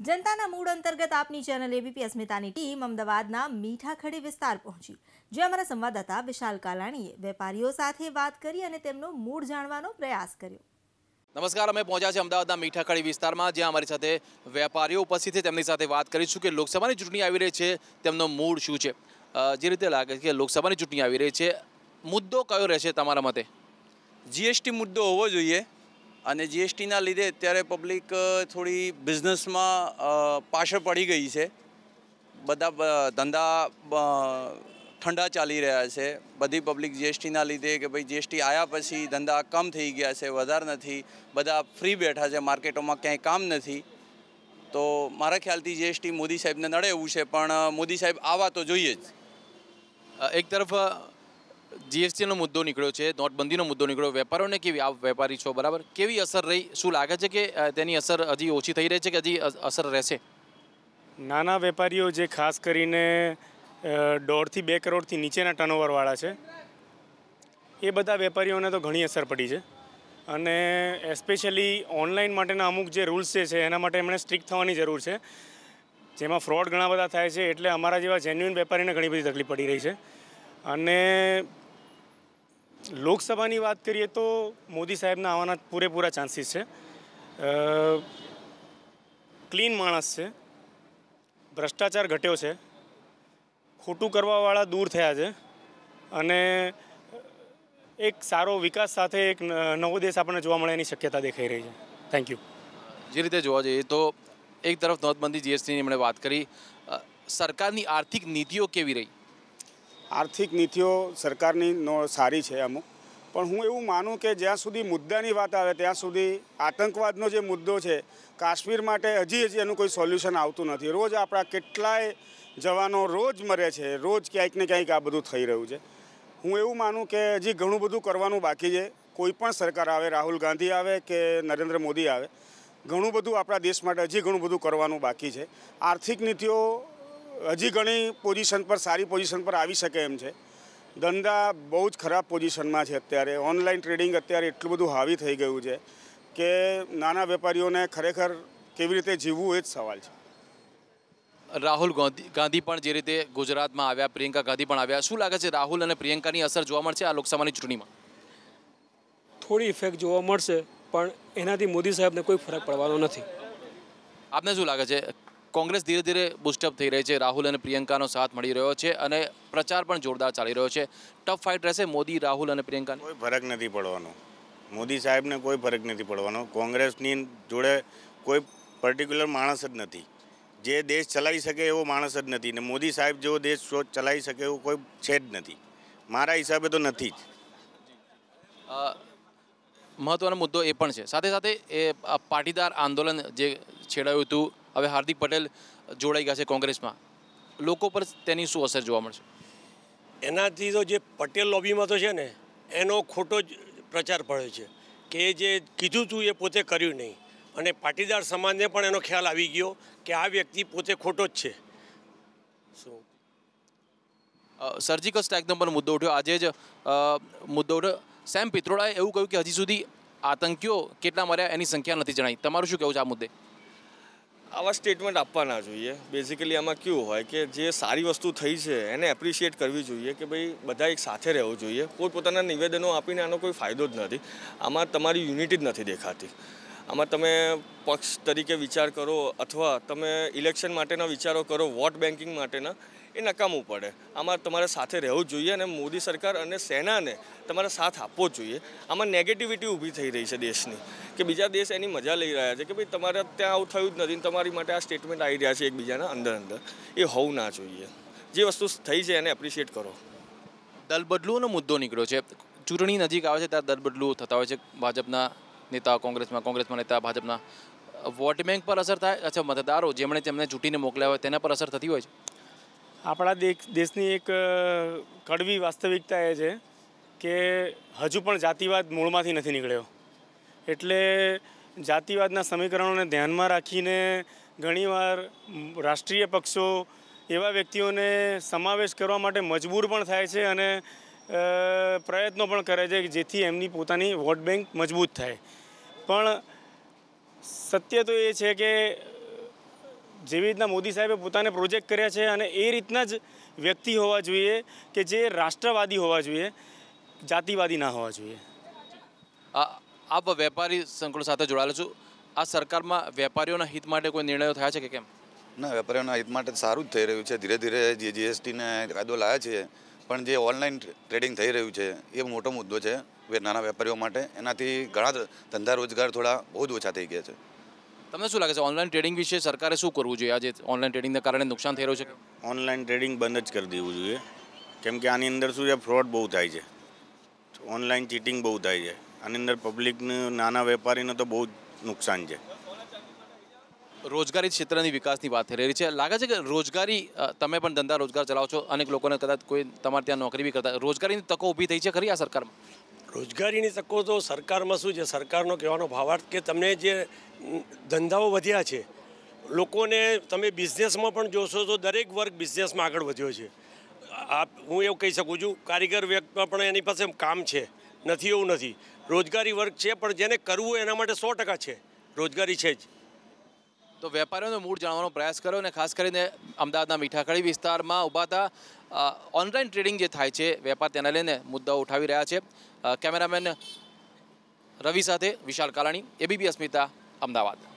જનતાના મૂડ અંતર્ગત આપની ચેનલ એબીપી અસ્મિતાની ટીમ અમદાવાદના મીઠાખડી વિસ્તાર પહોંચી, જે અમારા સંવાદદાતા વિશાલ કાલાણીએ વેપારીઓ સાથે વાત કરી અને તેમનો મૂડ જાણવાનો પ્રયાસ કર્યો। નમસ્કાર, અમે પહોંચ્યા છે અમદાવાદના મીઠાખડી વિસ્તારમાં, જ્યાં અમારી સાથે વેપારીઓ ઉપસ્થિત છે। તેમની સાથે વાત કરીશું કે લોકસભાની ચૂંટણી આવી રહી છે, તેમનો મૂડ શું છે। જે રીતે લાગે છે કે લોકસભાની ચૂંટણી આવી રહી છે, મુદ્દો કયો રહેશે તમારા મતે? જીએસટી મુદ્દો હોવો જોઈએ અને જીએસટીના લીધે અત્યારે પબ્લિક થોડી બિઝનેસમાં પાછળ પડી ગઈ છે। બધા ધંધા ઠંડા ચાલી રહ્યા છે। બધી પબ્લિક જીએસટીના લીધે કે ભાઈ જીએસટી આવ્યા પછી ધંધા કમ થઈ ગયા છે, વધારે નથી, બધા ફ્રી બેઠા છે, માર્કેટોમાં ક્યાંય કામ નથી। તો મારા ખ્યાલથી જીએસટી મોદી સાહેબને નડે એવું છે, પણ મોદી સાહેબ આવવા તો જોઈએ જ। એક તરફ જીએસટીનો મુદ્દો નીકળ્યો છે, નોટબંધીનો મુદ્દો નીકળ્યો, વેપારીઓને કેવી, આપ વેપારી છો બરાબર, કેવી અસર રહી? શું લાગે છે કે તેની અસર હજી ઓછી થઈ રહી છે કે હજી અસર રહેશે? નાના વેપારીઓ જે ખાસ કરીને 1.5 થી 2 કરોડથી નીચેના ટર્નઓવરવાળા છે, એ બધા વેપારીઓને તો ઘણી અસર પડી છે। અને એસ્પેશિયલી ઓનલાઈન માટેના અમુક જે રૂલ્સ છે એના માટે એમણે સ્ટ્રિક્ટ થવાની જરૂર છે, જેમાં ફ્રોડ ઘણા બધા થાય છે। એટલે અમારા જેવા જેન્યુઇન વેપારીને ઘણી બધી તકલીફ પડી રહી છે। અને લોકસભાની વાત કરીએ તો મોદી સાહેબના આવવાના પૂરેપૂરા ચાન્સીસ છે। ક્લીન માણસ છે, ભ્રષ્ટાચાર ઘટ્યો છે, ખોટું કરવાવાળા દૂર થયા છે અને એક સારો વિકાસ સાથે એક નવો દેશ આપણને જોવા મળે એની શક્યતા દેખાઈ રહી છે। Thank you. જે રીતે જોવા જઈએ તો એક તરફ નોટબંધી, જીએસટીની એમણે વાત કરી, સરકારની આર્થિક નીતિઓ કેવી રહી? આર્થિક નીતિઓ સરકારની સારી છે અમુક, પણ હું એવું માનું કે જ્યાં સુધી મુદ્દાની વાત આવે ત્યાં સુધી આતંકવાદનો જે મુદ્દો છે, કાશ્મીર માટે હજી એનું કોઈ સોલ્યુશન આવતું નથી। રોજ આપણા કેટલાય જવાનો રોજ મરે છે, રોજ ક્યાંક ને ક્યાંક આ બધું થઈ રહ્યું છે। હું એવું માનું કે હજી ઘણું બધું કરવાનું બાકી છે। કોઈ પણ સરકાર આવે, રાહુલ ગાંધી આવે કે નરેન્દ્ર મોદી આવે, ઘણું બધું આપણા દેશ માટે હજી ઘણું બધું કરવાનું બાકી છે। આર્થિક નીતિઓ હજી ઘણી પોઝિશન પર, સારી પોઝિશન પર આવી શકે એમ છે। ધંધા બહુ જ ખરાબ પોઝિશનમાં છે અત્યારે। ઓનલાઈન ટ્રેડિંગ અત્યારે એટલું બધું હાવી થઈ ગયું છે કે નાના વેપારીઓને ખરેખર કેવી રીતે જીવવું એ જ સવાલ છે। રાહુલ ગાંધી પણ જે રીતે ગુજરાતમાં આવ્યા, પ્રિયંકા ગાંધી પણ આવ્યા, શું લાગે છે રાહુલ અને પ્રિયંકાની અસર જોવા મળશે આ લોકસભાની ચૂંટણીમાં? થોડી ઇફેક્ટ જોવા મળશે, પણ એનાથી મોદી સાહેબને કોઈ ફરક પડવાનો નથી। આપને શું લાગે છે? કોંગ્રેસ ધીરે ધીરે બુસ્ટઅપ થઈ રહી છે, રાહુલ અને પ્રિયંકાનો સાથ મળી રહ્યો છે અને પ્રચાર પણ જોરદાર ચાલી રહ્યો છે। ટફ ફાઇટ રહેશે મોદી, રાહુલ અને પ્રિયંકાને? કોઈ ફરક નથી પડવાનો, મોદી સાહેબને કોઈ ફરક નથી પડવાનો। કોંગ્રેસની જોડે કોઈ પર્ટિક્યુલર માણસ જ નથી, જે દેશ ચલાવી શકે એવો માણસ જ નથી, ને મોદી સાહેબ જેવો દેશ ચલાવી શકે એવું કોઈ છે જ નથી। મારા હિસાબે તો નથી જ। મહત્વનો મુદ્દો એ પણ છે, સાથે સાથે એ પાટીદાર આંદોલન જે છેડાયું હતું, હવે હાર્દિક પટેલ જોડાઈ ગયા છે કોંગ્રેસમાં, લોકો પર તેની શું અસર જોવા મળશે? એનાથી તો જે પટેલ લોબીમાં તો છે ને, એનો ખોટો જ પ્રચાર પડ્યો છે કે જે કીધું હતું એ પોતે કર્યું નહીં, અને પાટીદાર સમાજને પણ એનો ખ્યાલ આવી ગયો કે આ વ્યક્તિ પોતે ખોટો જ છે। શું સર્જિકલ સ્ટ્રાઇકનો પણ મુદ્દો ઉઠ્યો, આજે જ મુદ્દો ઉઠ્યો। સેમ પિત્રોડાએ એવું કહ્યું કે હજી સુધી આતંકીઓ કેટલા મર્યા એની સંખ્યા નથી જણાઈ। તમારું શું કહેવું છે આ મુદ્દે? આવા સ્ટેટમેન્ટ આપવા ના જોઈએ। બેઝિકલી આમાં કેવું હોય કે જે સારી વસ્તુ થઈ છે એને એપ્રિશિએટ કરવી જોઈએ કે ભાઈ બધા એક સાથે રહેવું જોઈએ। પોતપોતાના નિવેદનો આપીને આનો કોઈ ફાયદો જ નથી। આમાં તમારી યુનિટી જ નથી દેખાતી। આમાં તમે પક્ષ તરીકે વિચાર કરો અથવા તમે ઇલેક્શન માટેના વિચારો કરો, વોટ બેન્કિંગ માટેના, એ નકામું પડે। આમાં તમારે સાથે રહેવું જોઈએ અને મોદી સરકાર અને સેનાને તમારે સાથ આપવો જ જોઈએ। આમાં નેગેટિવિટી ઊભી થઈ રહી છે દેશની, કે બીજા દેશ એની મજા લઈ રહ્યા છે કે ભાઈ તમારે ત્યાં આવું થયું જ નથી, તમારી માટે આ સ્ટેટમેન્ટ આવી રહ્યા છે એકબીજાના અંદર અંદર, એ હોવું ના જોઈએ। જે વસ્તુ થઈ છે એને એપ્રિશિએટ કરો। દલબદલુનો મુદ્દો નીકળ્યો છે, ચૂંટણી નજીક આવે છે ત્યારે દલબદલુ થતા હોય છે, ભાજપના નેતા કોંગ્રેસમાં નેતા ભાજપના, વોટ બેંક પર અસર થાય? અચ્છા, મતદારો જેમણે તેમને ચૂંટીને મોકલ્યા હોય તેના પર અસર થતી હોય છે? આપણા દેશની એક કડવી વાસ્તવિકતા એ છે કે હજુ પણ જાતિવાદ મૂળમાંથી નથી નીકળ્યો। એટલે જાતિવાદના સમીકરણોને ધ્યાનમાં રાખીને ઘણીવાર રાષ્ટ્રીય પક્ષો એવા વ્યક્તિઓને સમાવેશ કરવા માટે મજબૂર પણ થાય છે અને પ્રયત્નો પણ કરે છે જેથી એમની પોતાની વોટ બેંક મજબૂત થાય। પણ સત્ય તો એ છે કે જેવી રીતના મોદી સાહેબે પોતાને પ્રોજેક્ટ કર્યા છે અને એ રીતના જ વ્યક્તિ હોવા જોઈએ કે જે રાષ્ટ્રવાદી હોવા જોઈએ, જાતિવાદી ના હોવા જોઈએ. આપ વેપારી સંકુલ સાથે જોડાયેલો છું. આ સરકારમાં વેપારીઓના હિત માટે કોઈ નિર્ણયો થયા છે કે કેમ? ના, વેપારીઓના હિત માટે સારું જ થઈ રહ્યું છે. ધીરે ધીરે જે જીએસટીને કાયદો લાવ્યા છે, પણ જે ઓનલાઈન ટ્રેડિંગ થઈ રહ્યું છે એ મોટો મુદ્દો છે નાના વેપારીઓ માટે. એનાથી ઘણા ધંધા રોજગાર થોડા બહુ જ ઓછા થઈ ગયા છે. તમને શું લાગે છે ઓનલાઈન ટ્રેડિંગ વિશે સરકારે શું કરવું જોઈએ? આજે ઓનલાઈન ટ્રેડિંગના કારણે નુકસાન થઈ રહ્યું છે. ઓનલાઈન ટ્રેડિંગ બંધ જ કરી દેવું જોઈએ, કેમ કે આની અંદર શું છે, ફ્રોડ બહુ થાય છે, ઓનલાઈન ચીટિંગ બહુ થાય છે. આની અંદર પબ્લિકને, નાના વેપારીને તો બહુ જ નુકસાન છે. રોજગારી ક્ષેત્રની વિકાસની વાત થઈ રહી છે. લાગે છે કે રોજગારી, તમે પણ ધંધા રોજગાર ચલાવો છો, અનેક લોકોને કદાચ કોઈ તમારે ત્યાં નોકરી બી કરતા, રોજગારીની તકો ઊભી થઈ છે ખરી આ સરકારમાં? રોજગારીની તકો તો સરકારમાં શું છે, સરકારનો કહેવાનો ભાવાર્થ કે તમને જે ધંધાઓ વધ્યા છે, લોકોને તમે બિઝનેસમાં પણ જોશો તો દરેક વર્ગ બિઝનેસમાં આગળ વધ્યો છે. હું એવું કહી શકું છું, કારીગર વ્યક્તિમાં પણ એની પાસે કામ છે, નથી એવું નથી. રોજગારી વર્ગ છે, પણ જેને કરવું એના માટે 100% છે, રોજગારી છે જ. તો વેપારીઓનો મૂળ જાણવાનો પ્રયાસ કર્યો અને ખાસ કરીને અમદાવાદના મીઠાખડી વિસ્તારમાં ઊભા હતા ઓનલાઈન ટ્રેડિંગ જે થાય છે વેપાર, તેને લઈને મુદ્દાઓ ઉઠાવી રહ્યા છે. કેમેરામેન રવિ સાથે વિશાલ કાલાણી, ABP અસ્મિતા, અમદાવાદ.